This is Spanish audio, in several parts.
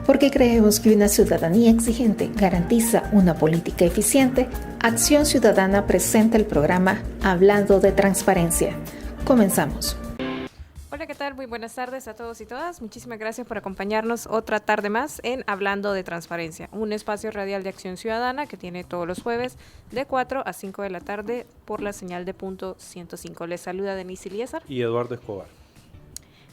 Porque creemos que una ciudadanía exigente garantiza una política eficiente, Acción Ciudadana presenta el programa Hablando de Transparencia. Comenzamos. Hola, ¿qué tal? Muy buenas tardes a todos y todas. Muchísimas gracias por acompañarnos otra tarde más en Hablando de Transparencia, un espacio radial de Acción Ciudadana que tiene todos los jueves de 4 a 5 de la tarde por la señal de punto 105. Les saluda Denise Ilíezar y Eduardo Escobar.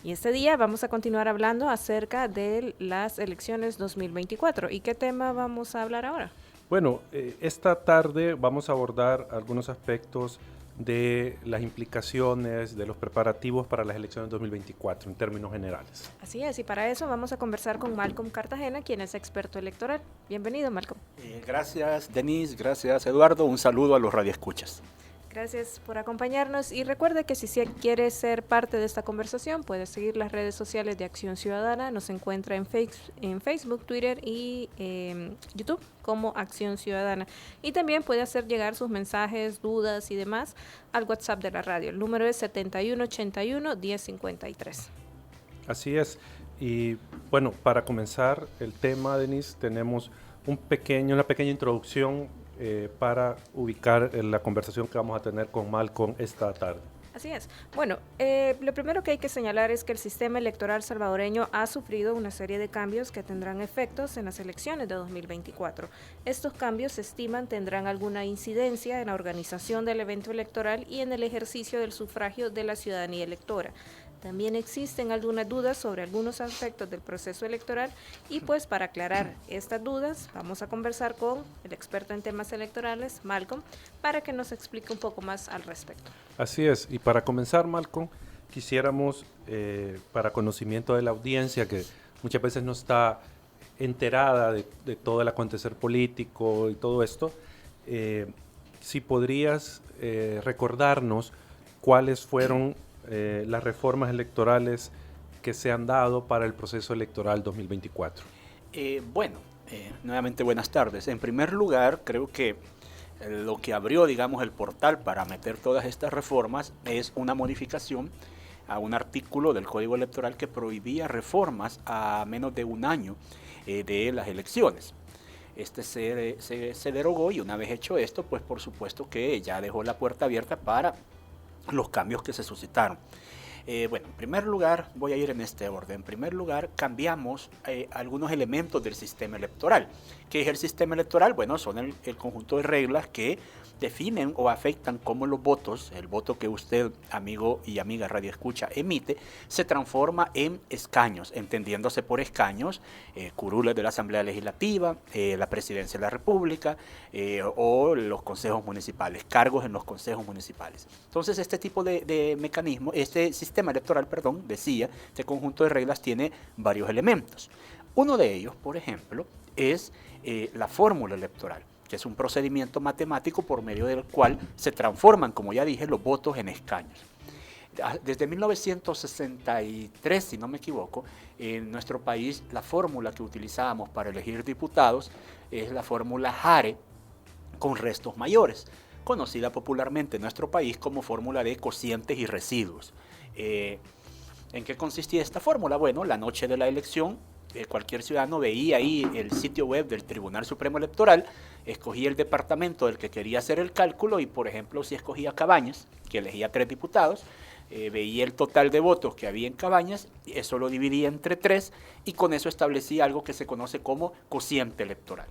Y este día vamos a continuar hablando acerca de las elecciones 2024. ¿Y qué tema vamos a hablar ahora? Bueno, esta tarde vamos a abordar algunos aspectos de las implicaciones de los preparativos para las elecciones 2024 en términos generales. Así es, y para eso vamos a conversar con Malcolm Cartagena, quien es experto electoral. Bienvenido, Malcolm. Gracias, Denise, gracias, Eduardo. Un saludo a los radioescuchas. Gracias por acompañarnos y recuerde que si quiere ser parte de esta conversación puede seguir las redes sociales de Acción Ciudadana. Nos encuentra en Facebook, Twitter y YouTube como Acción Ciudadana. Y también puede hacer llegar sus mensajes, dudas y demás al WhatsApp de la radio. El número es 7181-1053. Así es. Y bueno, para comenzar el tema, Denise, tenemos una pequeña introducción para ubicar la conversación que vamos a tener con Malcolm esta tarde. Así es. Bueno, lo primero que hay que señalar es que el sistema electoral salvadoreño ha sufrido una serie de cambios que tendrán efectos en las elecciones de 2024. Estos cambios se estiman tendrán alguna incidencia en la organización del evento electoral y en el ejercicio del sufragio de la ciudadanía electora. También existen algunas dudas sobre algunos aspectos del proceso electoral y pues para aclarar estas dudas vamos a conversar con el experto en temas electorales, Malcolm, para que nos explique un poco más al respecto. Así es, y para comenzar, Malcolm, quisiéramos, para conocimiento de la audiencia que muchas veces no está enterada de todo el acontecer político y todo esto, si podrías recordarnos cuáles fueron las reformas electorales que se han dado para el proceso electoral 2024. Nuevamente buenas tardes. En primer lugar, creo que lo que abrió, digamos, el portal para meter todas estas reformas es una modificación a un artículo del Código Electoral que prohibía reformas a menos de un año de las elecciones. Se derogó y una vez hecho esto, pues por supuesto que ya dejó la puerta abierta para los cambios que se suscitaron. En primer lugar, voy a ir en este orden. En primer lugar, cambiamos algunos elementos del sistema electoral. ¿Qué es el sistema electoral? Bueno, son el conjunto de reglas que definen o afectan cómo los votos, el voto que usted, amigo y amiga radio escucha, emite, se transforma en escaños, entendiéndose por escaños, curules de la Asamblea Legislativa, la Presidencia de la República o los consejos municipales, cargos en los consejos municipales. Entonces, este tipo de mecanismo, este sistema electoral, decía, este conjunto de reglas tiene varios elementos. Uno de ellos, por ejemplo, es la fórmula electoral, que es un procedimiento matemático por medio del cual se transforman, como ya dije, los votos en escaños. Desde 1963, si no me equivoco, en nuestro país la fórmula que utilizábamos para elegir diputados es la fórmula Hare con restos mayores, conocida popularmente en nuestro país como fórmula de cocientes y residuos. ¿En qué consistía esta fórmula? Bueno, la noche de la elección, cualquier ciudadano veía ahí el sitio web del Tribunal Supremo Electoral, escogía el departamento del que quería hacer el cálculo y, por ejemplo, si escogía Cabañas, que elegía 3 diputados, veía el total de votos que había en Cabañas, eso lo dividía entre 3 y con eso establecía algo que se conoce como cociente electoral.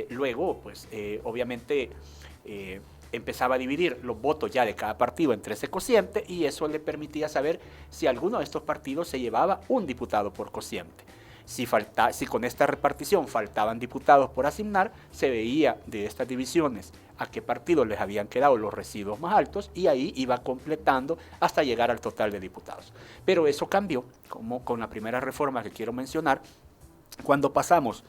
Luego, pues, obviamente, empezaba a dividir los votos ya de cada partido entre ese cociente y eso le permitía saber si alguno de estos partidos se llevaba un diputado por cociente. Si con esta repartición faltaban diputados por asignar, se veía de estas divisiones a qué partidos les habían quedado los residuos más altos y ahí iba completando hasta llegar al total de diputados. Pero eso cambió, como con la primera reforma que quiero mencionar, cuando pasamos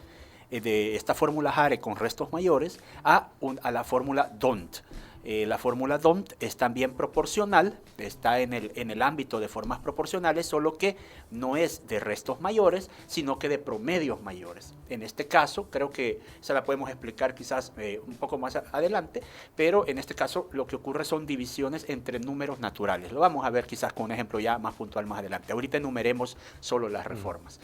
de esta fórmula Hare con restos mayores a la fórmula D'Hondt. La fórmula D'Hondt es también proporcional, está en el ámbito de formas proporcionales, solo que no es de restos mayores, sino que de promedios mayores. En este caso, creo que se la podemos explicar quizás un poco más adelante, pero en este caso lo que ocurre son divisiones entre números naturales. Lo vamos a ver quizás con un ejemplo ya más puntual más adelante. Ahorita enumeremos solo las reformas.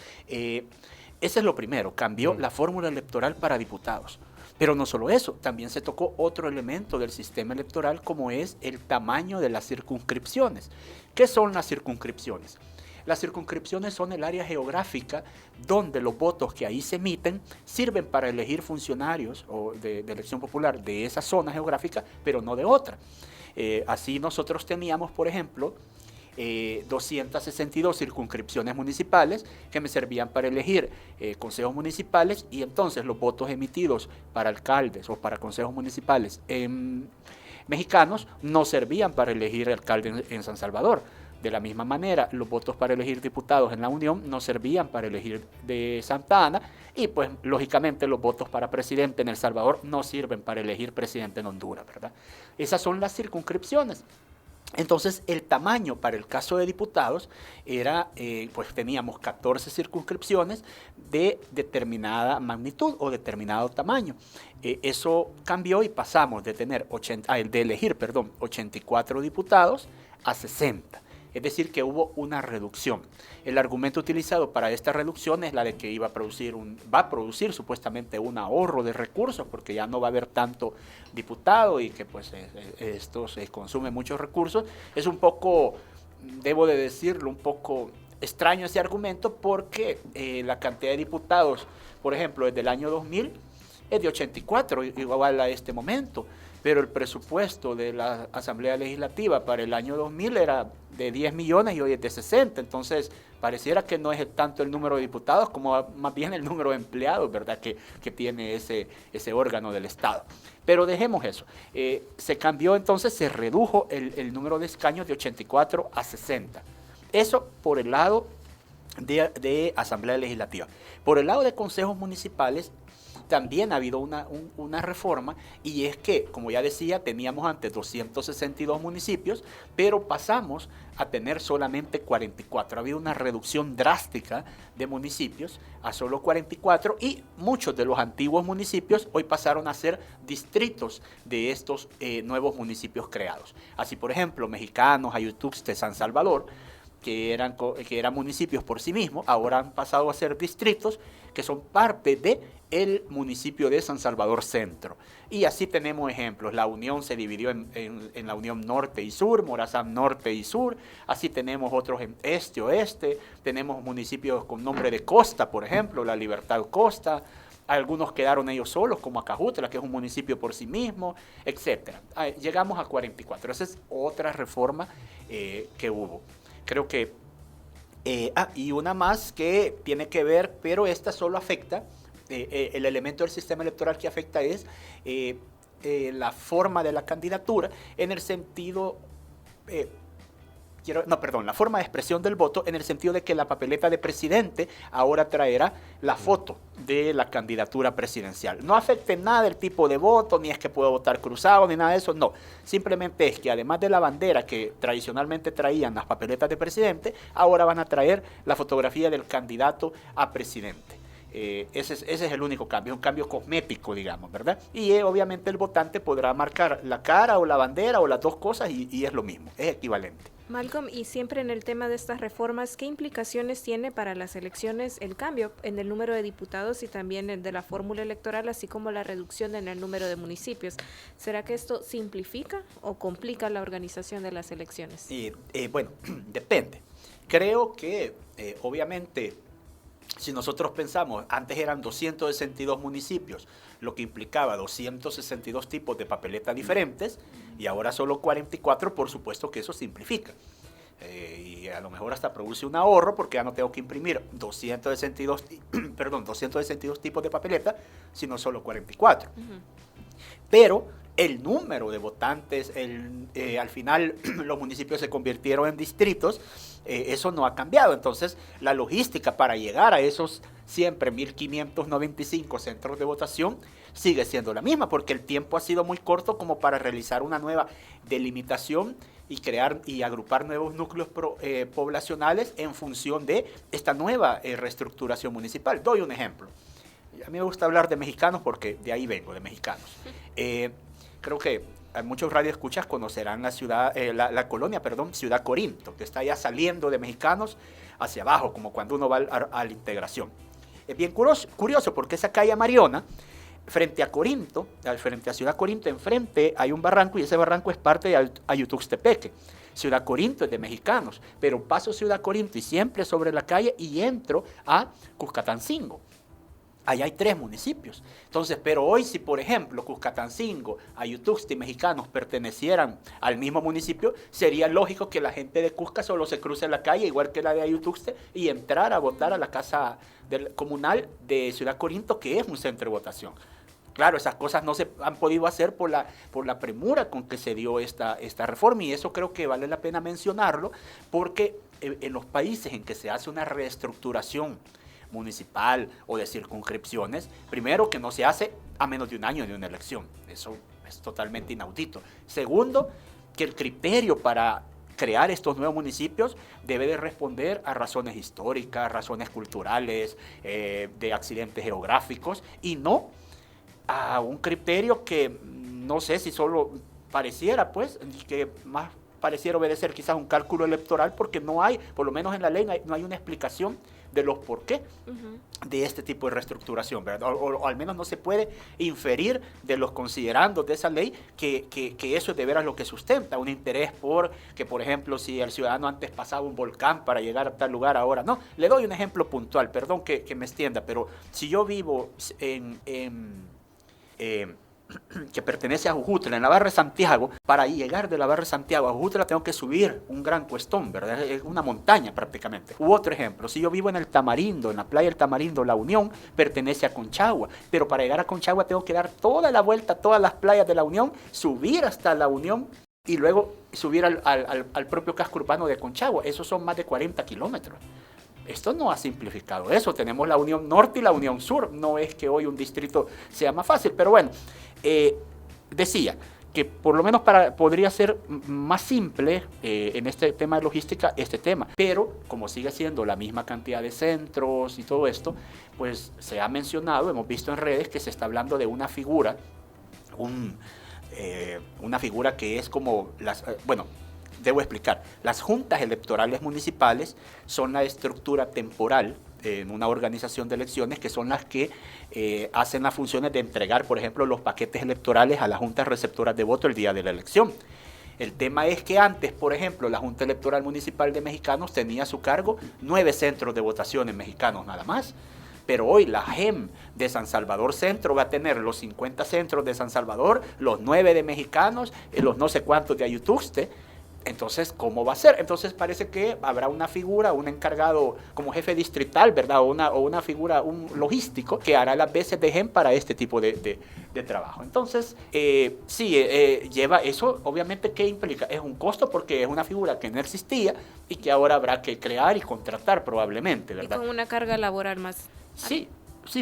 ese es lo primero, cambió la fórmula electoral para diputados. Pero no solo eso, también se tocó otro elemento del sistema electoral como es el tamaño de las circunscripciones. ¿Qué son las circunscripciones? Las circunscripciones son el área geográfica donde los votos que ahí se emiten sirven para elegir funcionarios o de elección popular de esa zona geográfica, pero no de otra. Así nosotros teníamos, por ejemplo, 262 circunscripciones municipales que me servían para elegir consejos municipales, y entonces los votos emitidos para alcaldes o para consejos municipales mexicanos no servían para elegir alcalde en San Salvador. De la misma manera, los votos para elegir diputados en la Unión no servían para elegir de Santa Ana, y pues lógicamente los votos para presidente en El Salvador no sirven para elegir presidente en Honduras, ¿verdad? Esas son las circunscripciones. Entonces, el tamaño para el caso de diputados era, pues teníamos 14 circunscripciones de determinada magnitud o determinado tamaño. Eso cambió y pasamos de tener de elegir 84 diputados a 60. Es decir, que hubo una reducción. El argumento utilizado para esta reducción es la de que va a producir supuestamente un ahorro de recursos, porque ya no va a haber tanto diputado y que pues esto se consume muchos recursos. Es un poco, debo de decirlo, un poco extraño ese argumento, porque la cantidad de diputados, por ejemplo, desde el año 2000 es de 84, igual a este momento. Pero el presupuesto de la Asamblea Legislativa para el año 2000 era de 10 millones y hoy es de 60. Entonces, pareciera que no es tanto el número de diputados como más bien el número de empleados, ¿verdad?, que tiene ese órgano del Estado. Pero dejemos eso. Se cambió, entonces se redujo el número de escaños de 84 a 60. Eso por el lado de Asamblea Legislativa. Por el lado de consejos municipales, también ha habido una reforma, y es que, como ya decía, teníamos antes 262 municipios, pero pasamos a tener solamente 44. Ha habido una reducción drástica de municipios a solo 44, y muchos de los antiguos municipios hoy pasaron a ser distritos de estos nuevos municipios creados. Así, por ejemplo, Mexicanos, Ayutuxte, San Salvador, que eran municipios por sí mismos, ahora han pasado a ser distritos que son parte del municipio de San Salvador Centro. Y así tenemos ejemplos. La Unión se dividió en la Unión Norte y Sur, Morazán Norte y Sur. Así tenemos otros en Este, Oeste. Tenemos municipios con nombre de costa, por ejemplo, La Libertad Costa. Algunos quedaron ellos solos, como Acajutla, que es un municipio por sí mismo, etc. Llegamos a 44. Esa es otra reforma que hubo. Creo que, y una más que tiene que ver, pero esta solo afecta, el elemento del sistema electoral que afecta es la forma de la candidatura, en el sentido, la forma de expresión del voto, en el sentido de que la papeleta de presidente ahora traerá la foto de la candidatura presidencial. No afecte nada el tipo de voto, ni es que pueda votar cruzado, ni nada de eso, no. Simplemente es que además de la bandera que tradicionalmente traían las papeletas de presidente, ahora van a traer la fotografía del candidato a presidente. Ese es el único cambio, un cambio cosmético, digamos, ¿verdad? Y obviamente el votante podrá marcar la cara o la bandera o las dos cosas, y es lo mismo, es equivalente. Malcolm, y siempre en el tema de estas reformas, ¿qué implicaciones tiene para las elecciones el cambio en el número de diputados y también el de la fórmula electoral, así como la reducción en el número de municipios? ¿Será que esto simplifica o complica la organización de las elecciones? Bueno, depende. Creo que, obviamente, si nosotros pensamos, antes eran 262 municipios, lo que implicaba 262 tipos de papeletas diferentes, y ahora solo 44, por supuesto que eso simplifica. Y a lo mejor hasta produce un ahorro, porque ya no tengo que imprimir 262 tipos de papeleta, sino solo 44. Pero el número de votantes, al final los municipios se convirtieron en distritos, eso no ha cambiado. Entonces, la logística para llegar a esos siempre 1.595 centros de votación sigue siendo la misma, porque el tiempo ha sido muy corto como para realizar una nueva delimitación y crear y agrupar nuevos núcleos poblacionales en función de esta nueva reestructuración municipal. Doy un ejemplo. A mí me gusta hablar de Mexicanos porque de ahí vengo, de Mexicanos. Creo que muchos radioescuchas conocerán la colonia Ciudad Corinto, que está ya saliendo de Mexicanos hacia abajo, como cuando uno va a la integración. Es bien curioso porque esa calle Mariona, frente a Corinto, frente a Ciudad Corinto, enfrente hay un barranco y ese barranco es parte de Ayutuxtepeque. Ciudad Corinto es de mexicanos, pero paso Ciudad Corinto y siempre sobre la calle y entro a Cuscatancingo. Ahí hay 3 municipios. Entonces, pero hoy si por ejemplo Cuscatancingo, Ayutuxte y mexicanos pertenecieran al mismo municipio, sería lógico que la gente de Cusca solo se cruce la calle, igual que la de Ayutuxte, y entrar a votar a la casa comunal de Ciudad Corinto, que es un centro de votación. Claro, esas cosas no se han podido hacer por la premura con que se dio esta reforma, y eso creo que vale la pena mencionarlo, porque en los países en que se hace una reestructuración municipal o de circunscripciones, primero que no se hace a menos de un año de una elección, eso es totalmente inaudito. Segundo, que el criterio para crear estos nuevos municipios debe de responder a razones históricas, razones culturales, de accidentes geográficos, y no a un criterio que no sé si solo pareciera, pues, que más pareciera obedecer quizás un cálculo electoral, porque no hay, por lo menos en la ley, no hay una explicación de los por qué de este tipo de reestructuración, ¿verdad? O al menos no se puede inferir de los considerandos de esa ley que eso es de veras lo que sustenta, un interés por que, por ejemplo, si el ciudadano antes pasaba un volcán para llegar a tal lugar, ahora no. Le doy un ejemplo puntual, perdón que me extienda, pero si yo vivo que pertenece a Jujutla, en la Barra de Santiago, para llegar de la Barra de Santiago a Jujutla tengo que subir un gran cuestón, ¿verdad? Es una montaña prácticamente. U otro ejemplo, si yo vivo en el Tamarindo, en la playa del Tamarindo, La Unión pertenece a Conchagua, pero para llegar a Conchagua tengo que dar toda la vuelta a todas las playas de La Unión, subir hasta La Unión y luego subir al propio casco urbano de Conchagua. Esos son más de 40 kilómetros. Esto no ha simplificado eso. Tenemos la Unión Norte y la Unión Sur. No es que hoy un distrito sea más fácil, pero bueno, decía que por lo menos podría ser más simple en este tema de logística, este tema. Pero como sigue siendo la misma cantidad de centros y todo esto, pues se ha mencionado, hemos visto en redes que se está hablando de una figura, una figura que es como debo explicar, las juntas electorales municipales son la estructura temporal en una organización de elecciones que son las que hacen las funciones de entregar, por ejemplo, los paquetes electorales a las juntas receptoras de voto el día de la elección. El tema es que antes, por ejemplo, la Junta Electoral Municipal de Mexicanos tenía a su cargo 9 centros de votación en mexicanos nada más. Pero hoy la GEM de San Salvador Centro va a tener los 50 centros de San Salvador, los 9 de mexicanos, los no sé cuántos de Ayutuxte. Entonces, ¿cómo va a ser? Entonces parece que habrá una figura, un encargado como jefe distrital, ¿verdad? O una figura, un logístico que hará las veces de GEM para este tipo de trabajo. Entonces, lleva eso, obviamente, ¿qué implica? Es un costo porque es una figura que no existía y que ahora habrá que crear y contratar probablemente, ¿verdad? Y con una carga laboral más. Sí,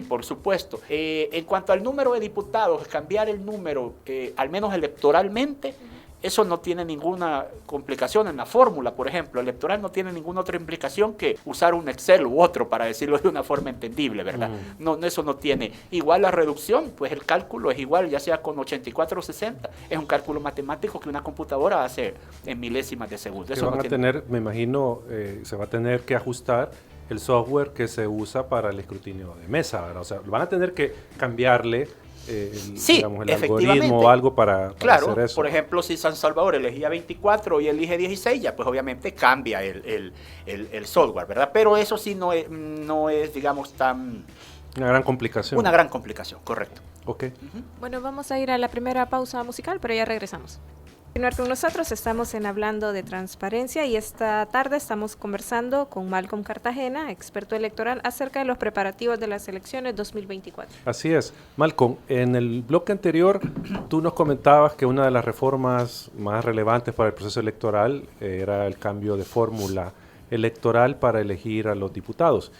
por supuesto. En cuanto al número de diputados, cambiar el número, al menos electoralmente, eso no tiene ninguna complicación en la fórmula, por ejemplo, electoral no tiene ninguna otra implicación que usar un Excel u otro, para decirlo de una forma entendible, ¿verdad? No, eso no tiene. Igual la reducción, pues el cálculo es igual, ya sea con 84 o 60, es un cálculo matemático que una computadora hace en milésimas de segundo. Eso van a tener, me imagino, se va a tener que ajustar el software que se usa para el escrutinio de mesa, ¿verdad? O sea, van a tener que cambiarle el algoritmo o algo para hacer eso. Por ejemplo, si San Salvador elegía 24 y elige 16, ya pues obviamente cambia el software, ¿verdad? Pero eso sí no es digamos, tan... Una gran complicación. Una gran complicación, correcto. Ok. Bueno, vamos a ir a la primera pausa musical, pero ya regresamos. Continuar con nosotros, estamos en Hablando de Transparencia y esta tarde estamos conversando con Malcolm Cartagena, experto electoral, acerca de los preparativos de las elecciones 2024. Así es. Malcolm, en el bloque anterior tú nos comentabas que una de las reformas más relevantes para el proceso electoral era el cambio de fórmula electoral para elegir a los diputados.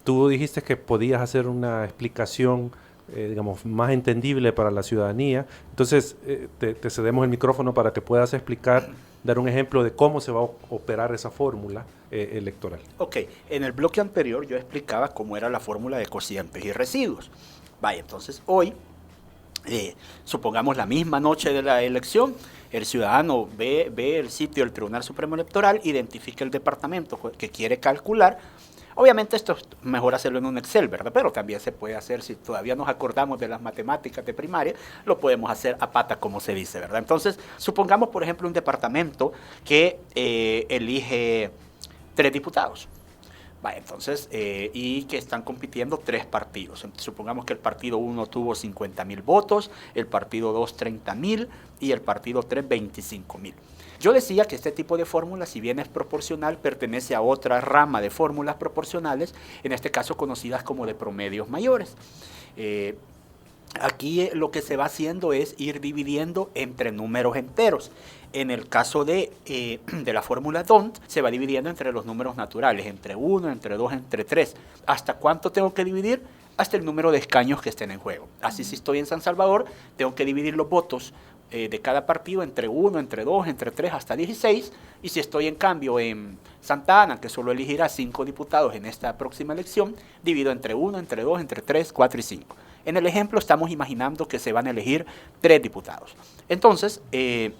Tú dijiste que podías hacer una explicación digamos, más entendible para la ciudadanía. Entonces, te cedemos el micrófono para que puedas explicar, dar un ejemplo de cómo se va a operar esa fórmula electoral. Ok, en el bloque anterior yo explicaba cómo era la fórmula de cocientes y residuos. Vaya, entonces hoy, supongamos la misma noche de la elección, el ciudadano ve el sitio del Tribunal Supremo Electoral, identifica el departamento que quiere calcular, Obviamente esto es mejor hacerlo en un Excel, ¿verdad? Pero también se puede hacer, si todavía nos acordamos de las matemáticas de primaria, lo podemos hacer a pata, como se dice, ¿verdad? Entonces, supongamos, por ejemplo, un departamento que elige 3 diputados. Entonces, y que están compitiendo 3 partidos. Entonces, supongamos que el partido 1 tuvo 50,000 votos, el partido 2 30,000 y el partido 3 25,000. Yo decía que este tipo de fórmula, si bien es proporcional, pertenece a otra rama de fórmulas proporcionales, en este caso conocidas como de promedios mayores. Aquí lo que se va haciendo es ir dividiendo entre números enteros. En el caso de la fórmula D'Hondt, se va dividiendo entre los números naturales, entre 1, entre 2, entre 3. ¿Hasta cuánto tengo que dividir? Hasta el número de escaños que estén en juego. Así, si estoy en San Salvador, tengo que dividir los votos de cada partido entre 1, entre 2, entre 3, hasta 16. Y si estoy en cambio en Santa Ana, que solo elegirá 5 diputados en esta próxima elección, divido entre 1, entre 2, entre 3, 4 y 5. En el ejemplo estamos imaginando que se van a elegir 3 diputados. Entonces, en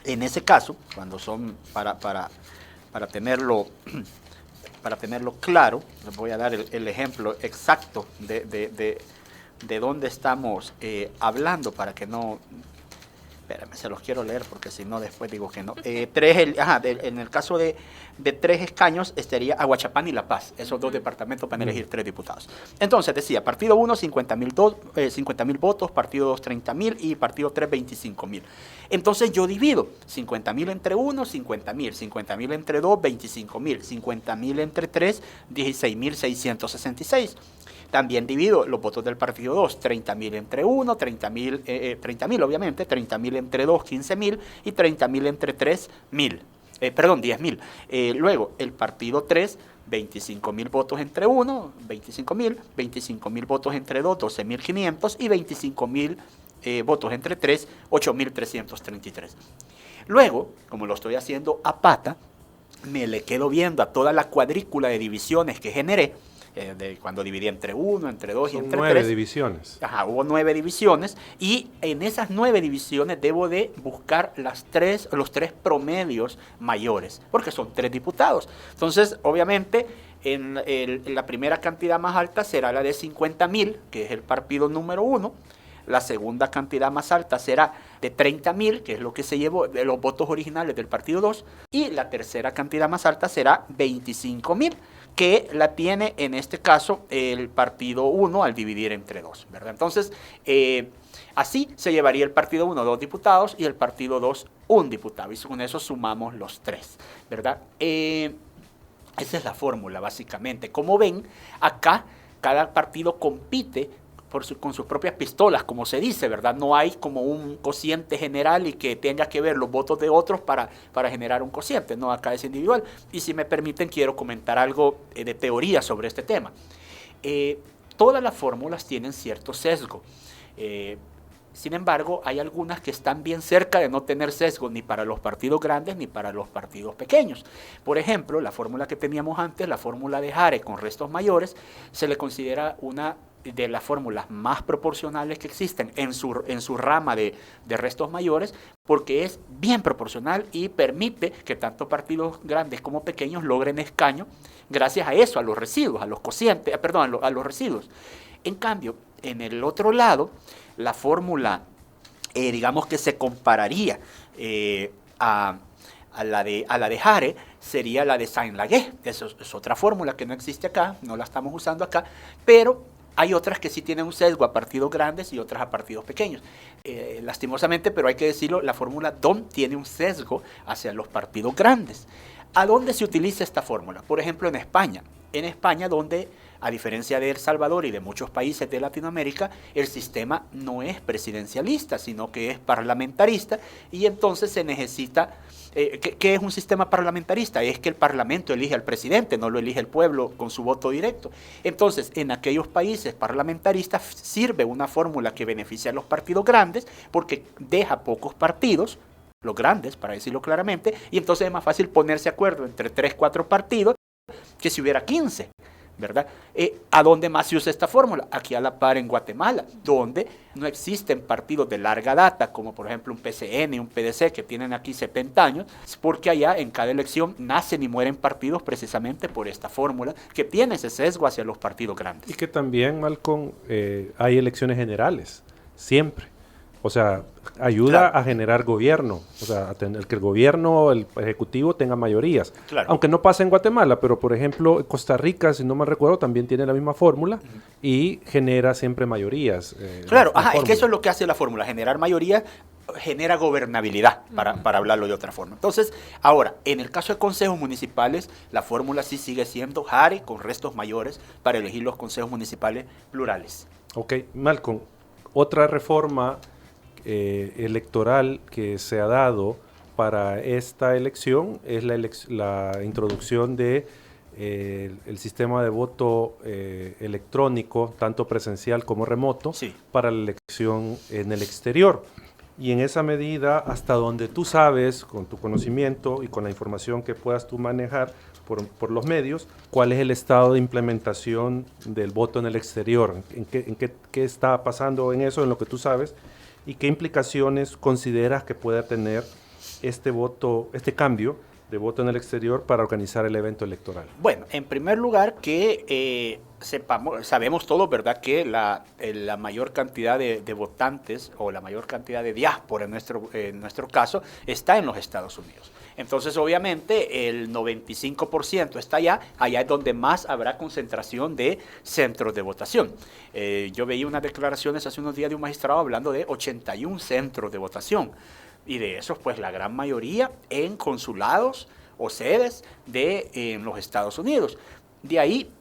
ese caso, cuando son para tenerlo claro, les voy a dar el ejemplo exacto de dónde estamos hablando para que no... Espérame, se los quiero leer porque si no después digo que no. En el caso de 3 escaños estaría Aguachapán y La Paz. Esos 2 departamentos van a elegir 3 diputados. Entonces decía, partido 1, 50,000 votos, partido 2, 30,000 y partido 3, 25,000. Entonces yo divido 50,000 entre 1, 50,000, 50,000 entre 2, 25,000, 50,000 entre 3, 16,666. También divido los votos del partido 2, 30,000 entre 1, 30,000 obviamente, 30,000 entre 2, 15,000 y 30,000 entre 3, 10,000. Luego, el partido 3, 25,000 votos entre 1, 25,000, 25,000 votos entre 2, 12,500 y 25,000 votos entre 3, 8,333. Luego, como lo estoy haciendo a pata, me le quedo viendo a toda la cuadrícula de divisiones que generé, cuando dividí entre 1, entre 2 y entre 3. 9 divisiones. Hubo 9 divisiones y en esas 9 divisiones debo de buscar los 3 promedios mayores, porque son 3 diputados. Entonces, obviamente, en la primera cantidad más alta será la de 50,000, que es el partido número 1. La segunda cantidad más alta será de 30,000, que es lo que se llevó de los votos originales del partido 2. Y la tercera cantidad más alta será 25,000, que la tiene en este caso el partido 1 al dividir entre 2, ¿verdad? Entonces, así se llevaría el partido 1 2 diputados y el partido 2 1 diputado. Y con eso sumamos los 3, ¿verdad? Esa es la fórmula, básicamente. Como ven, acá cada partido compite con sus propias pistolas, como se dice, ¿verdad? No hay como un cociente general y que tenga que ver los votos de otros para generar un cociente, no, acá es individual. Y si me permiten, quiero comentar algo de teoría sobre este tema. Todas las fórmulas tienen cierto sesgo. Sin embargo, hay algunas que están bien cerca de no tener sesgo ni para los partidos grandes ni para los partidos pequeños. Por ejemplo, la fórmula que teníamos antes, la fórmula de Hare con restos mayores, se le considera una de las fórmulas más proporcionales que existen en su rama de restos mayores, porque es bien proporcional y permite que tanto partidos grandes como pequeños logren escaño gracias a eso, a los residuos, a los cocientes, a los residuos. En cambio, en el otro lado, la fórmula, digamos que se compararía a la de Hare, sería la de Saint-Laguet. Eso es otra fórmula que no existe acá, no la estamos usando acá, pero hay otras que sí tienen un sesgo a partidos grandes y otras a partidos pequeños. Lastimosamente, pero hay que decirlo, la fórmula D'Hondt tiene un sesgo hacia los partidos grandes. ¿A dónde se utiliza esta fórmula? Por ejemplo, en España. En España, donde, a diferencia de El Salvador y de muchos países de Latinoamérica, el sistema no es presidencialista, sino que es parlamentarista, y entonces se necesita... ¿Qué es un sistema parlamentarista? Es que el parlamento elige al presidente, no lo elige el pueblo con su voto directo. Entonces, en aquellos países parlamentaristas sirve una fórmula que beneficia a los partidos grandes porque deja pocos partidos, los grandes, para decirlo claramente, y entonces es más fácil ponerse de acuerdo entre 3, 4 partidos que si hubiera 15. ¿verdad? ¿A dónde más se usa esta fórmula? Aquí a la par en Guatemala, donde no existen partidos de larga data, como por ejemplo un PCN, un PDC, que tienen aquí 70 años, porque allá en cada elección nacen y mueren partidos precisamente por esta fórmula, que tiene ese sesgo hacia los partidos grandes. Y que también, Malcolm, hay elecciones generales, siempre. O sea, ayuda a generar gobierno, o sea, a tener que el gobierno, el ejecutivo tenga mayorías. Claro. Aunque no pasa en Guatemala, pero por ejemplo, Costa Rica, si no me recuerdo, también tiene la misma fórmula y genera siempre mayorías. Claro, es que eso es lo que hace la fórmula, generar mayoría, genera gobernabilidad, para hablarlo de otra forma. Entonces, ahora, en el caso de consejos municipales, la fórmula sí sigue siendo Jare con restos mayores para elegir los consejos municipales plurales. Ok, Malcolm, otra reforma electoral que se ha dado para esta elección es la introducción de el sistema de voto electrónico, tanto presencial como remoto, sí, para la elección en el exterior. Y en esa medida, hasta donde tú sabes, con tu conocimiento y con la información que puedas tú manejar por los medios, cuál es el estado de implementación del voto en el exterior, qué está pasando en eso, en lo que tú sabes, y qué implicaciones consideras que pueda tener este cambio de voto en el exterior para organizar el evento electoral. Bueno, en primer lugar que sabemos todos, ¿verdad?, que la mayor cantidad de votantes o la mayor cantidad de diáspora en nuestro caso está en los Estados Unidos. Entonces, obviamente, el 95% está allá es donde más habrá concentración de centros de votación. Yo veía unas declaraciones hace unos días de un magistrado hablando de 81 centros de votación, y de esos, pues, la gran mayoría en consulados o sedes en los Estados Unidos. De ahí,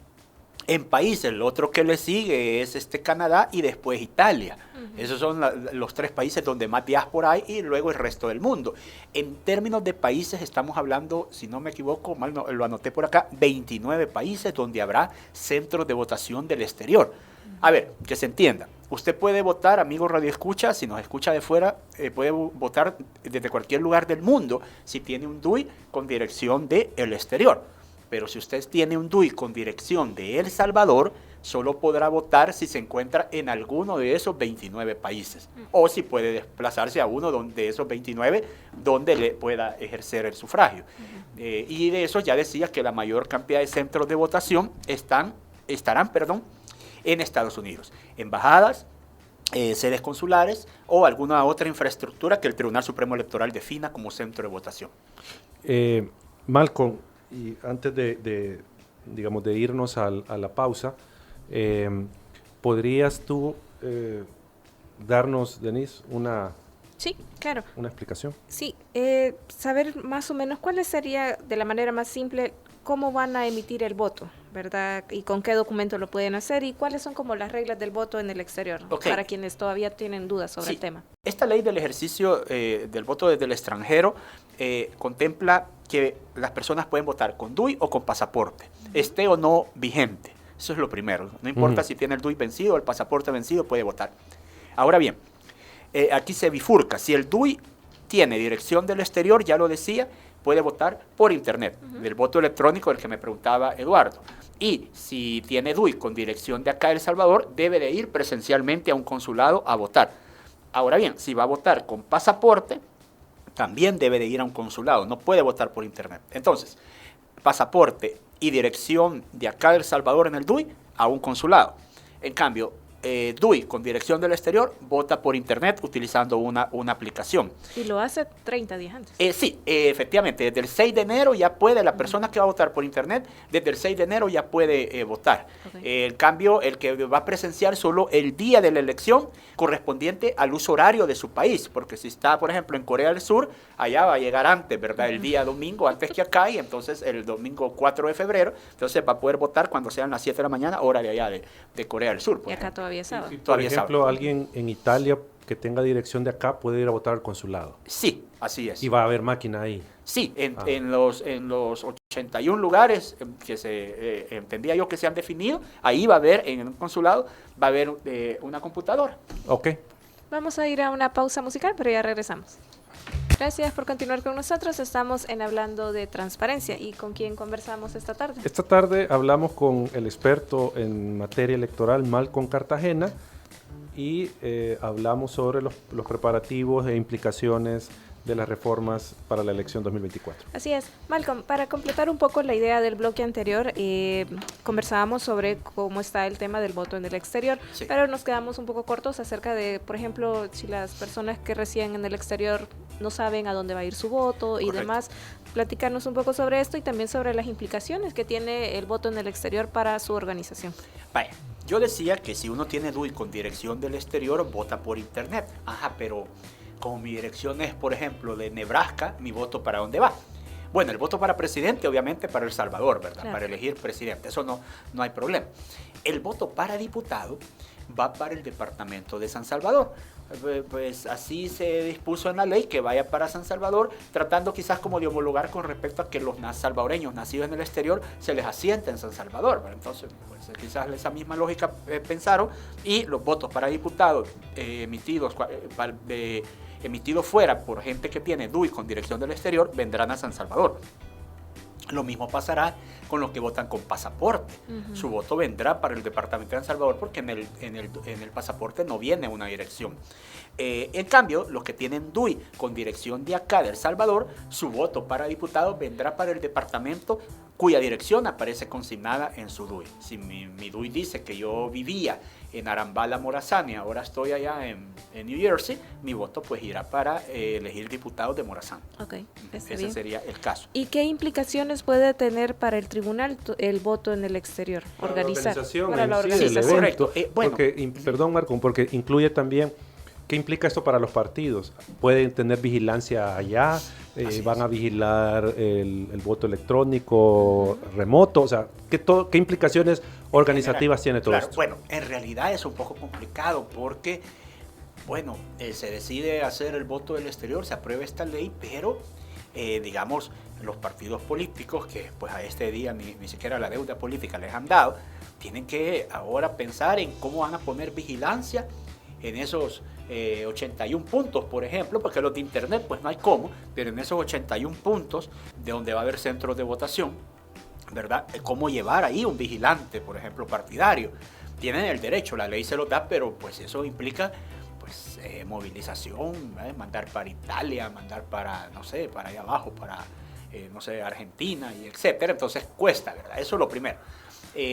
en países, el otro que le sigue es Canadá y después Italia. Esos son los 3 países donde más diáspora hay, y luego el resto del mundo. En términos de países estamos hablando, si no me equivoco, mal no, lo anoté por acá, 29 países donde habrá centros de votación del exterior. A ver, que se entienda. Usted puede votar, amigo Radio Escucha, si nos escucha de fuera, puede votar desde cualquier lugar del mundo si tiene un DUI con dirección del exterior. Pero si usted tiene un DUI con dirección de El Salvador, solo podrá votar si se encuentra en alguno de esos 29 países. O si puede desplazarse a uno de esos 29 donde le pueda ejercer el sufragio. Y de eso ya decía que la mayor cantidad de centros de votación estarán en Estados Unidos. Embajadas, sedes consulares o alguna otra infraestructura que el Tribunal Supremo Electoral defina como centro de votación. Malcolm, y antes de irnos a la pausa, ¿podrías tú darnos, Denise, Sí, claro. una explicación? Sí, saber más o menos cuál sería, de la manera más simple, cómo van a emitir el voto, ¿verdad? Y con qué documento lo pueden hacer, y cuáles son como las reglas del voto en el exterior, para quienes todavía tienen dudas sobre el tema. Esta ley del ejercicio del voto desde el extranjero contempla que las personas pueden votar con DUI o con pasaporte, esté o no vigente. Eso es lo primero. No importa si tiene el DUI vencido o el pasaporte vencido, puede votar. Ahora bien, aquí se bifurca. Si el DUI tiene dirección del exterior, ya lo decía, puede votar por internet, del voto electrónico del que me preguntaba Eduardo. Y si tiene DUI con dirección de acá de El Salvador, debe de ir presencialmente a un consulado a votar. Ahora bien, si va a votar con pasaporte, también debe de ir a un consulado, no puede votar por internet. Entonces, pasaporte y dirección de acá de El Salvador en el DUI, a un consulado. En cambio, DUI con dirección del exterior vota por internet utilizando una aplicación. ¿Y lo hace 30 días antes? Sí, efectivamente, desde el 6 de enero ya puede, la persona que va a votar por internet, desde el 6 de enero ya puede votar. En cambio, el que va a presenciar solo el día de la elección correspondiente al uso horario de su país, porque si está, por ejemplo, en Corea del Sur, allá va a llegar antes, ¿verdad? El día domingo, antes que acá, y entonces el domingo 4 de febrero, entonces va a poder votar cuando sean las 7 de la mañana, hora de allá de Corea del Sur. Y acá todavía es sábado. Por ejemplo, alguien en Italia que tenga dirección de acá puede ir a votar al consulado. Sí, así es. Y va a haber máquina ahí. Sí, en los 81 lugares que entendía yo que se han definido, ahí va a haber, en un consulado, va a haber una computadora. Ok. Vamos a ir a una pausa musical, pero ya regresamos. Gracias por continuar con nosotros. Estamos en Hablando de Transparencia. ¿Y con quién conversamos esta tarde? Esta tarde hablamos con el experto en materia electoral, Malcolm Cartagena, y hablamos sobre los preparativos e implicaciones de las reformas para la elección 2024. Así es. Malcolm, para completar un poco la idea del bloque anterior, conversábamos sobre cómo está el tema del voto en el exterior, sí, pero nos quedamos un poco cortos acerca de, por ejemplo, si las personas que residen en el exterior no saben a dónde va a ir su voto y demás. Platicarnos un poco sobre esto y también sobre las implicaciones que tiene el voto en el exterior para su organización. Vaya, yo decía que si uno tiene DUI con dirección del exterior, vota por internet. Ajá, pero como mi dirección es, por ejemplo, de Nebraska, mi voto ¿para dónde va? Bueno, el voto para presidente, obviamente, para El Salvador, ¿verdad? Claro. Para elegir presidente, eso no hay problema. El voto para diputado va para el departamento de San Salvador. Pues así se dispuso en la ley que vaya para San Salvador, tratando quizás como de homologar con respecto a que los salvadoreños nacidos en el exterior se les asienta en San Salvador, ¿verdad? Entonces, pues quizás esa misma lógica pensaron, y los votos para diputados emitidos fuera por gente que tiene DUI con dirección del exterior vendrán a San Salvador. Lo mismo pasará con los que votan con pasaporte. Su voto vendrá para el departamento de San Salvador porque en el pasaporte no viene una dirección. En cambio, los que tienen DUI con dirección de acá, de El Salvador, su voto para diputado vendrá para el departamento cuya dirección aparece consignada en su DUI. Si mi DUI dice que yo vivía en Arambala, Morazán, y ahora estoy allá en New Jersey, mi voto pues irá para elegir diputados de Morazán. Okay, ese sería el caso. ¿Y qué implicaciones puede tener para el tribunal el voto en el exterior? Para la organización del evento. Correcto. Perdón, Marco, porque incluye también ¿qué implica esto para los partidos? ¿Pueden tener vigilancia allá? ¿Van a vigilar el voto electrónico remoto? O sea, ¿qué implicaciones organizativas tiene todo esto? Bueno, en realidad es un poco complicado porque, bueno, se decide hacer el voto del exterior, se aprueba esta ley, pero, digamos, los partidos políticos, que pues a este día ni siquiera la deuda política les han dado, tienen que ahora pensar en cómo van a poner vigilancia en esos 81 puntos, por ejemplo, porque los de internet pues no hay cómo, pero en esos 81 puntos de donde va a haber centros de votación, ¿verdad? Cómo llevar ahí un vigilante, por ejemplo, partidario. Tienen el derecho, la ley se lo da, pero pues eso implica pues movilización, mandar para Italia, mandar para, no sé, para allá abajo, para, no sé, Argentina, y etcétera. Entonces cuesta, ¿verdad? Eso es lo primero.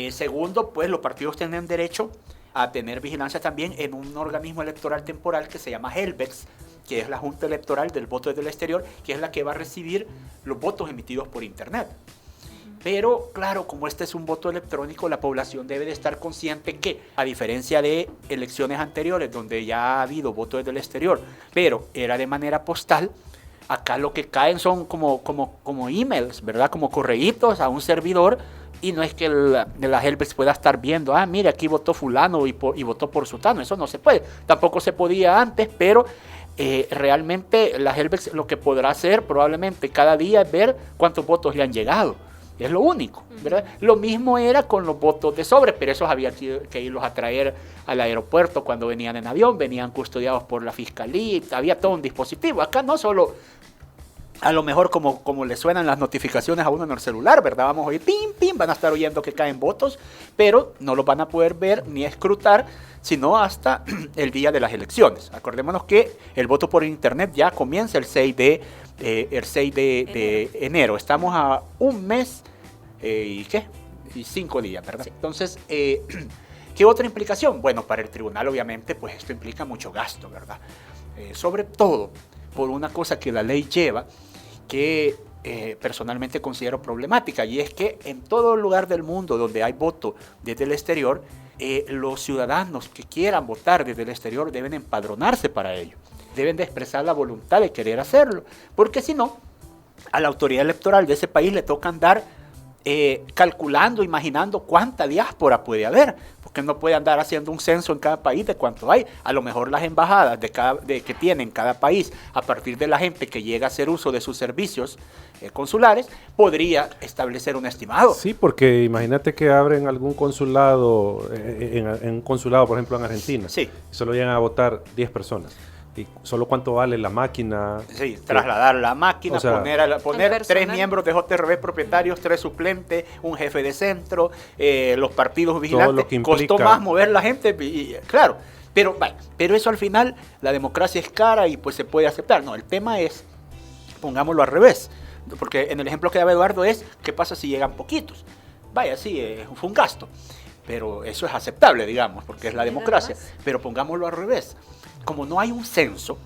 Segundo, pues los partidos tienen derecho a tener vigilancia también en un organismo electoral temporal que se llama HELVEX, que es la Junta Electoral del Voto desde el Exterior, que es la que va a recibir los votos emitidos por internet. Pero, claro, como este es un voto electrónico, la población debe de estar consciente que, a diferencia de elecciones anteriores, donde ya ha habido voto desde el exterior, pero era de manera postal, acá lo que caen son como emails, ¿verdad? Como correitos a un servidor, y no es que la HELVEX pueda estar viendo, mire, aquí votó fulano y votó por sutano, eso no se puede. Tampoco se podía antes, pero realmente la HELVEX lo que podrá hacer probablemente cada día es ver cuántos votos le han llegado. Es lo único, ¿verdad? Lo mismo era con los votos de sobre, pero esos había que irlos a traer al aeropuerto cuando venían en avión, venían custodiados por la fiscalía, había todo un dispositivo. Acá no solo, a lo mejor como le suenan las notificaciones a uno en el celular, ¿verdad? Vamos a oír pim, pim, van a estar oyendo que caen votos, pero no los van a poder ver ni escrutar, sino hasta el día de las elecciones. Acordémonos que el voto por internet ya comienza el 6 de enero. Estamos a un mes y 5 días, ¿verdad? Sí. Entonces, ¿qué otra implicación? Bueno, para el tribunal obviamente pues esto implica mucho gasto, ¿verdad? Sobre todo por una cosa que la ley lleva, que personalmente considero problemática, y es que en todo lugar del mundo donde hay voto desde el exterior, los ciudadanos que quieran votar desde el exterior deben empadronarse para ello. Deben de expresar la voluntad de querer hacerlo, porque si no, a la autoridad electoral de ese país le toca andar calculando, imaginando cuánta diáspora puede haber, porque no puede andar haciendo un censo en cada país de cuánto hay. A lo mejor las embajadas que tienen cada país, a partir de la gente que llega a hacer uso de sus servicios consulares, podría establecer un estimado. Sí, porque imagínate que abren algún consulado, en un consulado, por ejemplo, en Argentina, sí, solo llegan a votar 10 personas. ¿Y solo cuánto vale la máquina? Sí, trasladar la máquina, o sea, poner 3 miembros de JRB propietarios, 3 suplentes, un jefe de centro, los partidos vigilantes. Costó más mover la gente, claro. Pero eso al final, la democracia es cara y pues se puede aceptar. No, el tema es, pongámoslo al revés. Porque en el ejemplo que daba Eduardo es, ¿qué pasa si llegan poquitos? Vaya, sí, fue un gasto. Pero eso es aceptable, digamos, porque es la democracia. Pero pongámoslo al revés. Como no hay un censo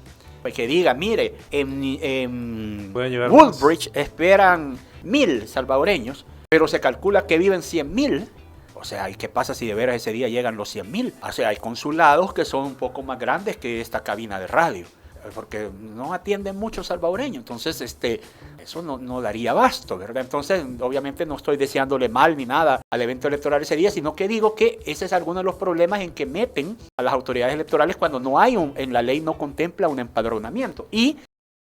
que diga, mire, en Woodbridge esperan 1,000 salvadoreños, pero se calcula que viven 100,000. O sea, ¿y qué pasa si de veras ese día llegan los 100,000? O sea, hay consulados que son un poco más grandes que esta cabina de radio, porque no atienden muchos salvadoreños. Entonces, eso no daría abasto, ¿verdad? Entonces, obviamente no estoy deseándole mal ni nada al evento electoral ese día, sino que digo que ese es alguno de los problemas en que meten a las autoridades electorales cuando no hay en la ley no contempla un empadronamiento. Y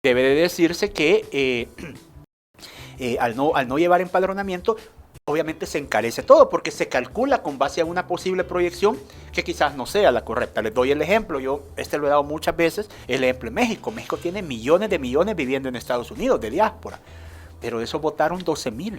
debe de decirse que al no llevar empadronamiento, obviamente se encarece todo porque se calcula con base a una posible proyección que quizás no sea la correcta. Les doy el ejemplo, yo lo he dado muchas veces, el ejemplo de México. México tiene millones de millones viviendo en Estados Unidos, de diáspora, pero de eso votaron 12,000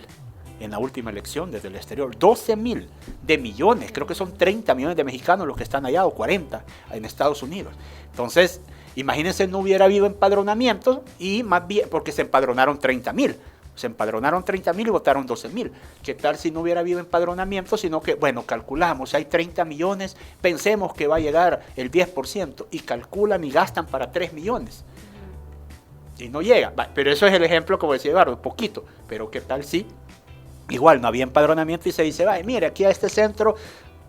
en la última elección desde el exterior. 12,000 de millones, creo que son 30 millones de mexicanos los que están allá o 40 en Estados Unidos. Entonces, imagínense, no hubiera habido empadronamiento y más bien, porque se empadronaron 30,000. Se empadronaron 30,000 y votaron 12,000. ¿Qué tal si no hubiera habido empadronamiento, sino que, bueno, calculamos, hay 30 millones, pensemos que va a llegar el 10%, y calculan y gastan para 3 millones. Y no llega. Pero eso es el ejemplo, como decía Eduardo, poquito. Pero ¿qué tal si igual no había empadronamiento y se dice, mire, aquí a este centro,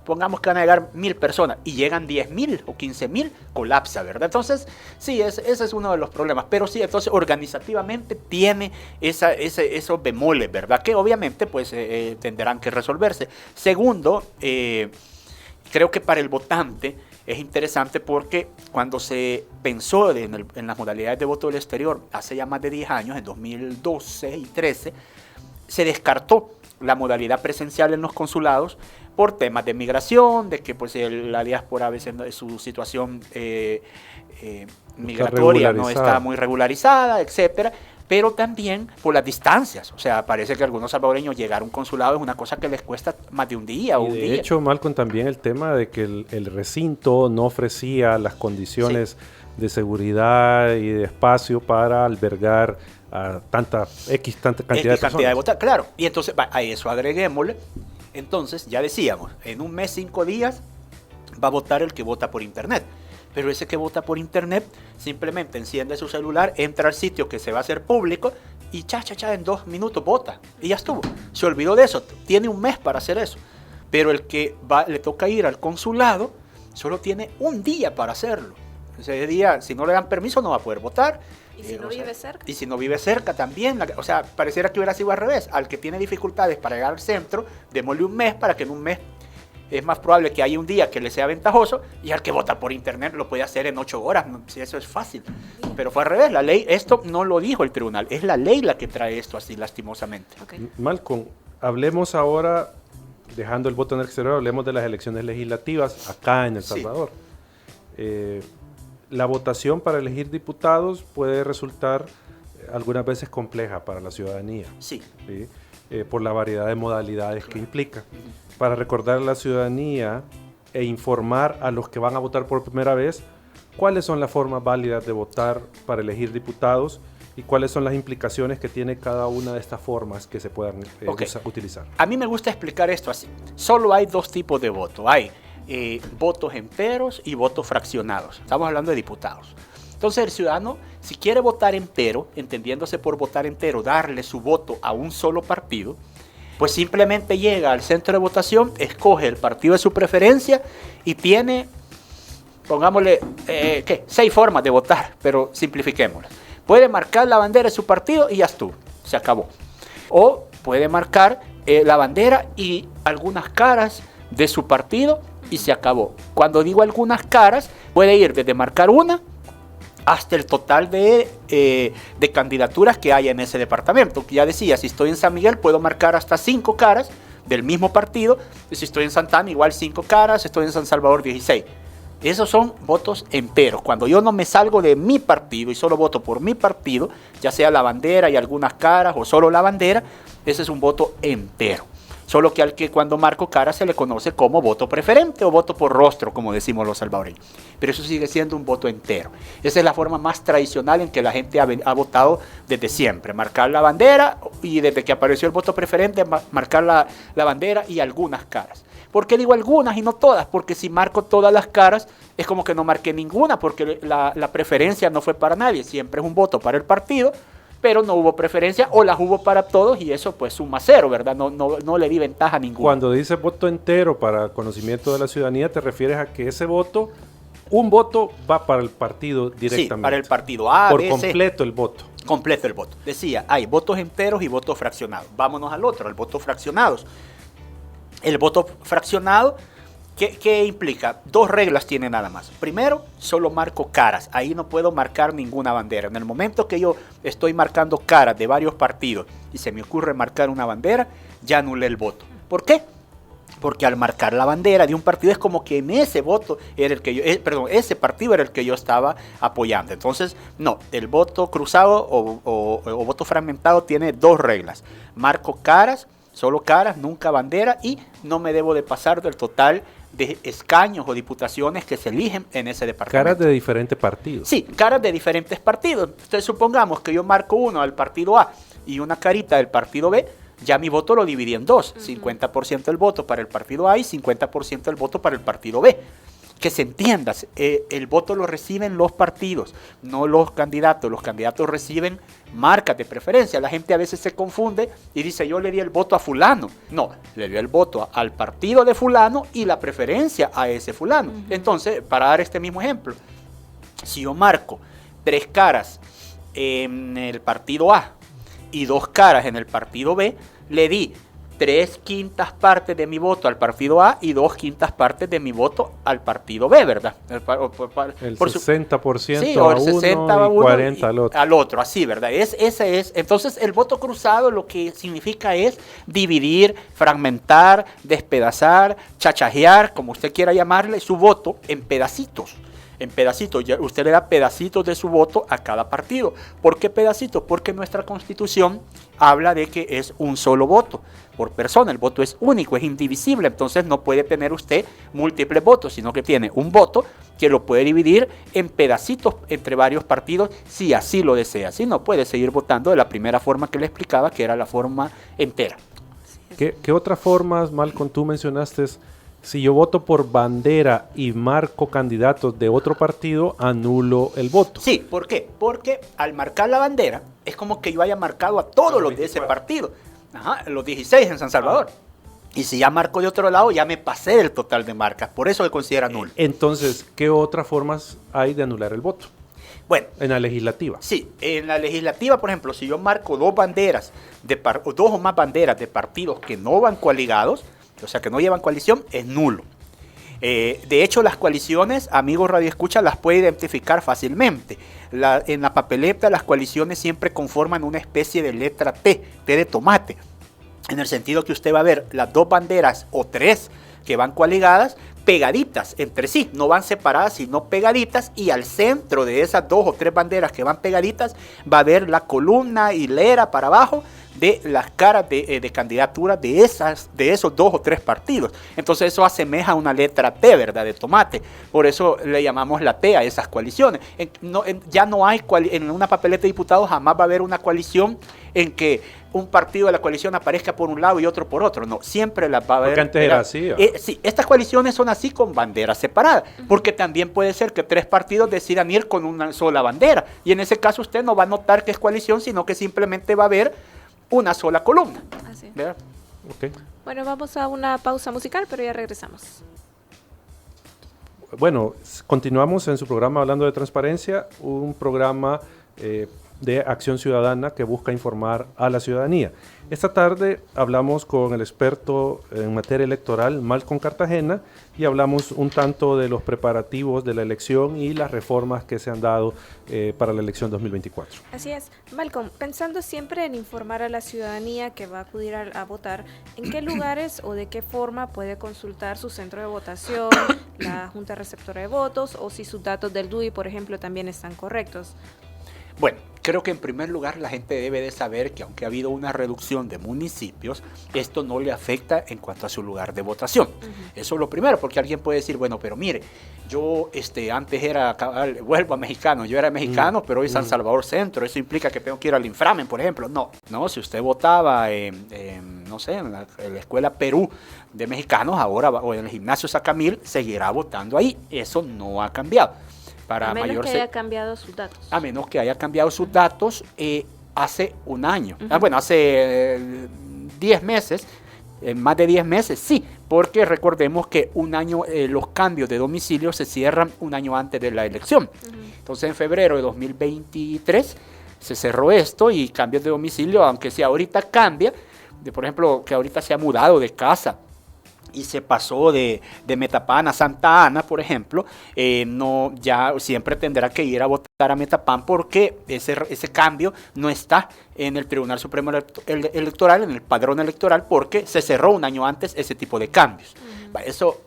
pongamos que van a llegar 1,000 personas y llegan 10,000 o 15,000, colapsa, ¿verdad? Entonces, sí, ese es uno de los problemas. Pero sí, entonces organizativamente tiene esos bemoles, ¿verdad? Que obviamente pues tendrán que resolverse. Segundo, creo que para el votante es interesante porque cuando se pensó en las modalidades de voto del exterior hace ya más de 10 años, en 2012 y 2013, se descartó la modalidad presencial en los consulados por temas de migración, de que pues la diáspora a veces su situación migratoria no está muy regularizada, etcétera, pero también por las distancias. O sea, parece que algunos salvadoreños llegar a un consulado es una cosa que les cuesta más de un día o un día. De hecho, Malcolm, también el tema de que el recinto no ofrecía las condiciones de seguridad y de espacio para albergar a tanta cantidad de personas. Votar, claro. Y entonces a eso agreguémosle. Entonces, ya decíamos, en un mes, 5 días, va a votar el que vota por internet. Pero ese que vota por internet simplemente enciende su celular, entra al sitio que se va a hacer público y en 2 minutos vota. Y ya estuvo. Se olvidó de eso. Tiene un mes para hacer eso. Pero el que le toca ir al consulado solo tiene un día para hacerlo. Ese día, si no le dan permiso, no va a poder votar. ¿Y si no vive cerca? Y si no vive cerca también. O sea, pareciera que hubiera sido al revés. Al que tiene dificultades para llegar al centro, démosle un mes para que en un mes es más probable que haya un día que le sea ventajoso, y al que vota por internet lo puede hacer en 8 horas. Si eso es fácil. Pero fue al revés. La ley, esto no lo dijo el tribunal. Es la ley la que trae esto así, lastimosamente. Okay. Malcolm, hablemos ahora, dejando el voto en el exterior, hablemos de las elecciones legislativas acá en El Salvador. Sí. La votación para elegir diputados puede resultar algunas veces compleja para la ciudadanía. Sí. ¿Sí? Por la variedad de modalidades que implica. Para recordar a la ciudadanía e informar a los que van a votar por primera vez cuáles son las formas válidas de votar para elegir diputados y cuáles son las implicaciones que tiene cada una de estas formas que se puedan utilizar. A mí me gusta explicar esto así. Solo hay 2 tipos de voto. Hay votos enteros y votos fraccionados. Estamos hablando de diputados. Entonces el ciudadano, si quiere votar entero, entendiéndose por votar entero, darle su voto a un solo partido, pues simplemente llega al centro de votación, escoge el partido de su preferencia y tiene, pongámosle, 6 formas de votar, pero simplifiquémoslo. Puede marcar la bandera de su partido y ya estuvo, se acabó. O puede marcar la bandera y algunas caras de su partido y se acabó. Cuando digo algunas caras, puede ir desde marcar una hasta el total de candidaturas que haya en ese departamento. Ya decía, si estoy en San Miguel puedo marcar hasta 5 caras del mismo partido, y si estoy en Santa Ana igual 5 caras, estoy en San Salvador 16. Esos son votos enteros. Cuando yo no me salgo de mi partido y solo voto por mi partido, ya sea la bandera y algunas caras o solo la bandera, ese es un voto entero. Solo que al que cuando marco cara se le conoce como voto preferente o voto por rostro, como decimos los salvadoreños. Pero eso sigue siendo un voto entero. Esa es la forma más tradicional en que la gente ha votado desde siempre. Marcar la bandera y desde que apareció el voto preferente, marcar la bandera y algunas caras. ¿Por qué digo algunas y no todas? Porque si marco todas las caras, es como que no marqué ninguna, porque la preferencia no fue para nadie. Siempre es un voto para el partido, pero no hubo preferencia o las hubo para todos y eso pues suma 0, ¿verdad? No le di ventaja a ninguno. Cuando dice voto entero para conocimiento de la ciudadanía, te refieres a que ese voto, un voto va para el partido directamente. Sí, para el partido A, por B, completo el voto. Completo el voto. Decía, hay votos enteros y votos fraccionados. Vámonos al otro, al voto fraccionados. El voto fraccionado, ¿qué implica? 2 reglas tiene nada más. Primero, solo marco caras. Ahí no puedo marcar ninguna bandera. En el momento que yo estoy marcando caras de varios partidos y se me ocurre marcar una bandera, ya anulé el voto. ¿Por qué? Porque al marcar la bandera de un partido es como que en ese voto era el que yo, ese partido era el que yo estaba apoyando. Entonces, no, el voto cruzado o voto fragmentado tiene 2 reglas. Marco caras, solo caras, nunca bandera, y no me debo de pasar del total de escaños o diputaciones que se eligen en ese departamento. Caras de diferentes partidos. Sí, caras de diferentes partidos. Entonces supongamos que yo marco uno al partido A y una carita del partido B, ya mi voto lo dividí en 2, 50% el voto para el partido A y 50% el voto para el partido B. Que se entienda, el voto lo reciben los partidos, no los candidatos. Los candidatos reciben marcas de preferencia. La gente a veces se confunde y dice, yo le di el voto a fulano. No, le dio el voto al partido de fulano y la preferencia a ese fulano. Entonces, para dar este mismo ejemplo, si yo marco 3 caras en el partido A y 2 caras en el partido B, le di 3/5 partes de mi voto al partido A y 2/5 partes de mi voto al partido B, ¿verdad? El 60% sí, o el 60 a uno y 40 al otro, así, ¿verdad? Ese es. Entonces, el voto cruzado lo que significa es dividir, fragmentar, despedazar, chachajear, como usted quiera llamarle, su voto en pedacitos. En pedacitos, usted le da pedacitos de su voto a cada partido. ¿Por qué pedacitos? Porque nuestra Constitución habla de que es un solo voto por persona. El voto es único, es indivisible, entonces no puede tener usted múltiples votos, sino que tiene un voto que lo puede dividir en pedacitos entre varios partidos si así lo desea. Si no, puede seguir votando de la primera forma que le explicaba, que era la forma entera. ¿Qué otras formas, Malcolm, tú mencionaste? Si yo voto por bandera y marco candidatos de otro partido, anulo el voto. Sí, ¿por qué? Porque al marcar la bandera, es como que yo haya marcado a todos los de ese partido. Los 16 en San Salvador. Y si ya marco de otro lado, ya me pasé del total de marcas. Por eso se considera nulo. Entonces, ¿qué otras formas hay de anular el voto? Bueno, en la legislativa. Sí, en la legislativa, por ejemplo, si yo marco 2 banderas, 2 o más banderas de partidos que no van coaligados, o sea, que no llevan coalición, es nulo. De hecho, las coaliciones, amigos radioescuchas, las puede identificar fácilmente. En la papeleta, las coaliciones siempre conforman una especie de letra T de tomate. En el sentido que usted va a ver las 2 banderas o 3 que van coaligadas, pegaditas entre sí, no van separadas, sino pegaditas, y al centro de esas 2 o 3 banderas que van pegaditas va a haber la columna hilera para abajo de las caras de candidaturas de esos 2 o 3 partidos. Entonces eso asemeja a una letra T, ¿verdad? De tomate. Por eso le llamamos la T a esas coaliciones. Ya no hay, en una papeleta de diputados jamás va a haber una coalición en que un partido de la coalición aparezca por un lado y otro por otro. No, siempre las va a haber. Porque antes era así. Sí, estas coaliciones son así con banderas separadas, porque también puede ser que 3 partidos decidan ir con una sola bandera, y en ese caso usted no va a notar que es coalición, sino que simplemente va a haber una sola columna. Así. Okay. Bueno, vamos a una pausa musical, pero ya regresamos. Bueno, continuamos en su programa Hablando de Transparencia, un programa de Acción Ciudadana que busca informar a la ciudadanía. Esta tarde hablamos con el experto en materia electoral, Malcolm Cartagena, y hablamos un tanto de los preparativos de la elección y las reformas que se han dado para la elección 2024. Así es. Malcolm, pensando siempre en informar a la ciudadanía que va a acudir a votar, ¿en qué lugares o de qué forma puede consultar su centro de votación, la Junta Receptora de Votos, o si sus datos del DUI, por ejemplo, también están correctos? Bueno, creo que en primer lugar la gente debe de saber que aunque ha habido una reducción de municipios, esto no le afecta en cuanto a su lugar de votación. Eso es lo primero, porque alguien puede decir, bueno, pero mire, yo antes era, vuelvo a mexicano, yo era mexicano, pero hoy San Salvador Centro, eso implica que tengo que ir al inframen, por ejemplo. No, si usted votaba no sé, en la Escuela Perú de Mexicanos, ahora, o en el Gimnasio Sacamil, seguirá votando ahí. Eso no ha cambiado. A menos que haya cambiado sus datos. A menos que haya cambiado sus datos hace un año. Hace 10 meses, más de 10 meses, sí, porque recordemos que un año, los cambios de domicilio se cierran un año antes de la elección. Entonces, en febrero de 2023 se cerró esto y cambios de domicilio, aunque si ahorita cambia, por ejemplo, que ahorita se ha mudado de casa y se pasó de Metapán a Santa Ana, por ejemplo, no, ya siempre tendrá que ir a votar a Metapán porque ese cambio no está en el Tribunal Supremo Electoral, en el padrón electoral, porque se cerró un año antes ese tipo de cambios. Eso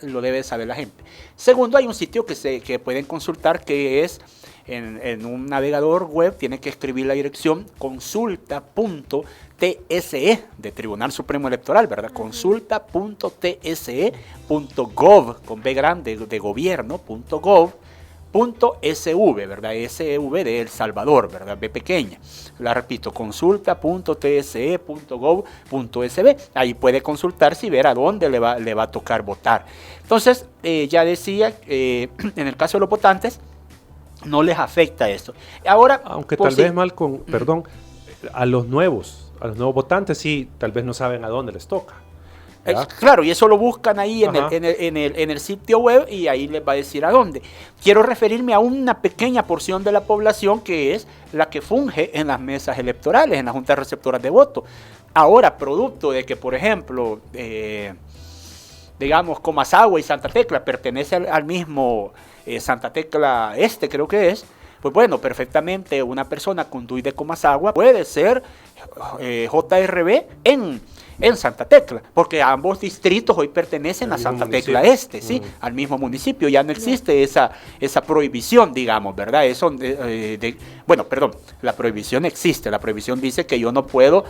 lo debe saber la gente. Segundo, hay un sitio que pueden consultar que es en un navegador web, tiene que escribir la dirección consulta.tse de Tribunal Supremo Electoral, ¿verdad? Consulta.tse.gov, con B grande de gobierno.gov.sv, ¿verdad? SV de El Salvador, ¿verdad? B pequeña. La repito, consulta.tse.gov.sv. Ahí puede consultarse y ver a dónde le va a tocar votar. Entonces, ya decía, en el caso de los votantes, no les afecta esto. Ahora, aunque tal vez, Malcolm, perdón, a los nuevos votantes sí, tal vez no saben a dónde les toca. Claro, y eso lo buscan ahí en el sitio web y ahí les va a decir a dónde. Quiero referirme a una pequeña porción de la población que es la que funge en las mesas electorales, en las juntas receptoras de voto. Ahora, producto de que, por ejemplo, digamos, Comasagua y Santa Tecla pertenecen al mismo Santa Tecla creo que es, pues bueno, perfectamente una persona con DUI de Comasagua puede ser JRB en Santa Tecla, porque ambos distritos hoy pertenecen a Santa Tecla ¿sí? Al mismo municipio. Ya no existe esa prohibición, digamos, ¿verdad? Bueno, perdón, la prohibición existe. La prohibición dice que yo no puedo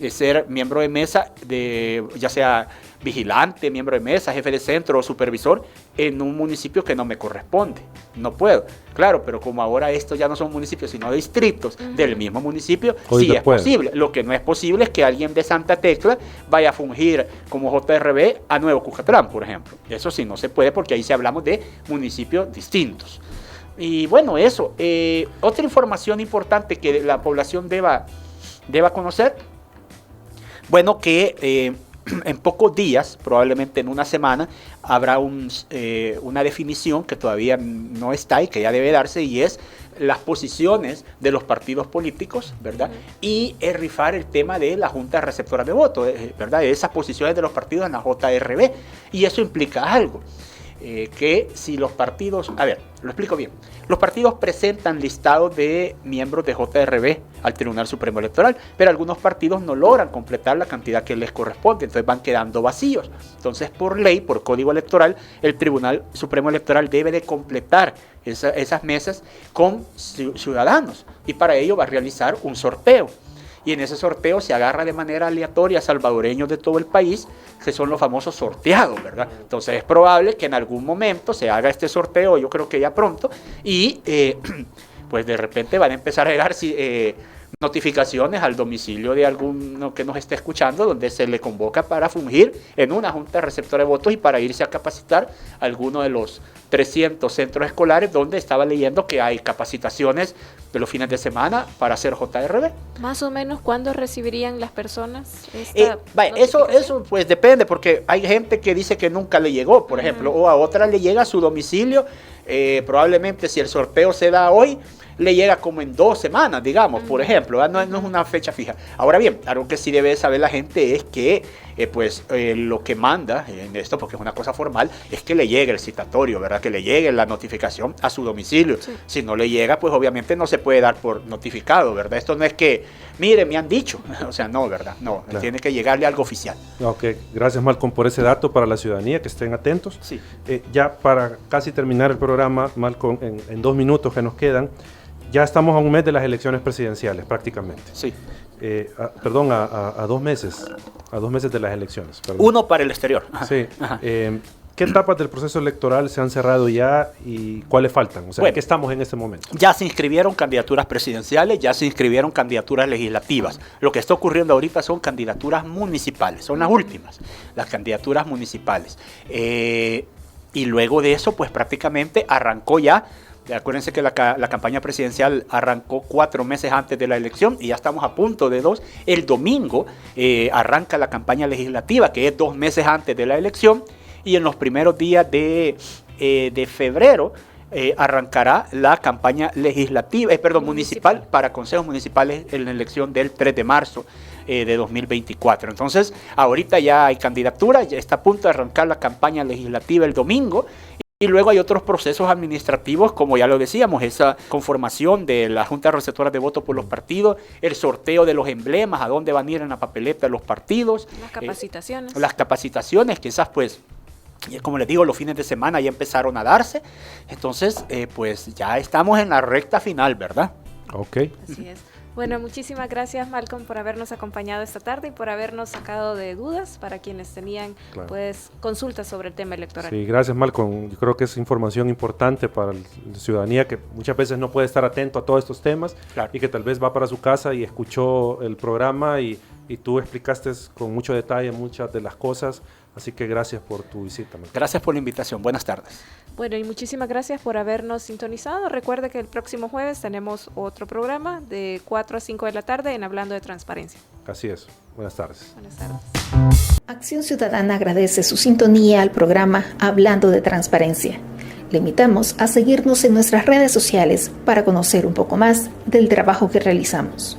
ser miembro de mesa, ya sea vigilante, miembro de mesa, jefe de centro o supervisor en un municipio que no me corresponde. No puedo. Claro, pero como ahora estos ya no son municipios, sino distritos del mismo municipio, sí es posible. Lo que no es posible es que alguien de Santa Tecla vaya a fungir como JRB a Nuevo Cucatlán, por ejemplo. Eso sí no se puede, porque ahí sí hablamos de municipios distintos. Y bueno, eso. Otra información importante que la población deba conocer, bueno, que en pocos días, probablemente en una semana, habrá una definición que todavía no está y que ya debe darse, y es las posiciones de los partidos políticos, ¿verdad? Y rifar el tema de la Junta Receptora de Voto, ¿verdad? Esas posiciones de los partidos en la JRB. Y eso implica algo, que si los partidos, a ver, lo explico bien, los partidos presentan listados de miembros de JRB al Tribunal Supremo Electoral, pero algunos partidos no logran completar la cantidad que les corresponde, entonces van quedando vacíos. Entonces, por ley, por código electoral, el Tribunal Supremo Electoral debe de completar esas mesas con ciudadanos, y para ello va a realizar un sorteo. Y en ese sorteo se agarra de manera aleatoria salvadoreños de todo el país, que son los famosos sorteados, ¿verdad? Entonces es probable que en algún momento se haga este sorteo, yo creo que ya pronto, y pues de repente van a empezar a llegar notificaciones al domicilio de alguno que nos esté escuchando, donde se le convoca para fungir en una junta receptora de votos y para irse a capacitar a alguno de los 300 centros escolares, donde estaba leyendo que hay capacitaciones de los fines de semana para hacer JRB. Más o menos, ¿cuándo recibirían las personas eso pues depende, porque hay gente que dice que nunca le llegó, por ejemplo, o a otra le llega a su domicilio. Probablemente si el sorteo se da hoy, le llega como en 2 semanas, digamos, por ejemplo, no es una fecha fija. Ahora bien, algo que sí debe saber la gente es que lo que manda en esto, porque es una cosa formal, es que le llegue el citatorio, ¿verdad? Que le llegue la notificación a su domicilio. Sí. Si no le llega, pues obviamente no se puede dar por notificado, ¿verdad? Esto no es que, mire, me han dicho, o sea, no, ¿verdad? No, claro. Tiene que llegarle algo oficial. Ok, gracias Malcolm por ese dato para la ciudadanía, que estén atentos. Sí. Ya para casi terminar el programa, Malcolm, en 2 minutos que nos quedan, ya estamos a un mes de las elecciones presidenciales prácticamente. Sí. Perdón, a 2 meses, a 2 meses de las elecciones. Perdón. Uno para el exterior. Sí. ¿Qué etapas del proceso electoral se han cerrado ya y cuáles faltan? O sea, ¿en qué estamos en este momento? Ya se inscribieron candidaturas presidenciales, ya se inscribieron candidaturas legislativas. Lo que está ocurriendo ahorita son candidaturas municipales, son las últimas, las candidaturas municipales. Y luego de eso, pues prácticamente arrancó ya. Acuérdense que la campaña presidencial arrancó 4 meses antes de la elección y ya estamos a punto de 2. El domingo arranca la campaña legislativa, que es 2 meses antes de la elección, y en los primeros días de febrero arrancará la campaña legislativa, municipal para consejos municipales en la elección del 3 de marzo de 2024. Entonces, ahorita ya hay candidatura, ya está a punto de arrancar la campaña legislativa el domingo. Y luego hay otros procesos administrativos, como ya lo decíamos, esa conformación de la Junta Receptora de Votos por los partidos, el sorteo de los emblemas, a dónde van a ir en la papeleta los partidos. Las capacitaciones. Las capacitaciones, que esas pues, como les digo, los fines de semana ya empezaron a darse. Entonces, pues ya estamos en la recta final, ¿verdad? Ok. Así es. Bueno, muchísimas gracias Malcolm por habernos acompañado esta tarde y por habernos sacado de dudas para quienes tenían pues consultas sobre el tema electoral. Sí, gracias Malcolm. Yo creo que es información importante para la ciudadanía que muchas veces no puede estar atento a todos estos temas y que tal vez va para su casa y escuchó el programa y tú explicaste con mucho detalle muchas de las cosas. Así que gracias por tu visita. Malcolm. Gracias por la invitación. Buenas tardes. Bueno, y muchísimas gracias por habernos sintonizado. Recuerde que el próximo jueves tenemos otro programa de 4 a 5 de la tarde en Hablando de Transparencia. Así es. Buenas tardes. Buenas tardes. Acción Ciudadana agradece su sintonía al programa Hablando de Transparencia. Le invitamos a seguirnos en nuestras redes sociales para conocer un poco más del trabajo que realizamos.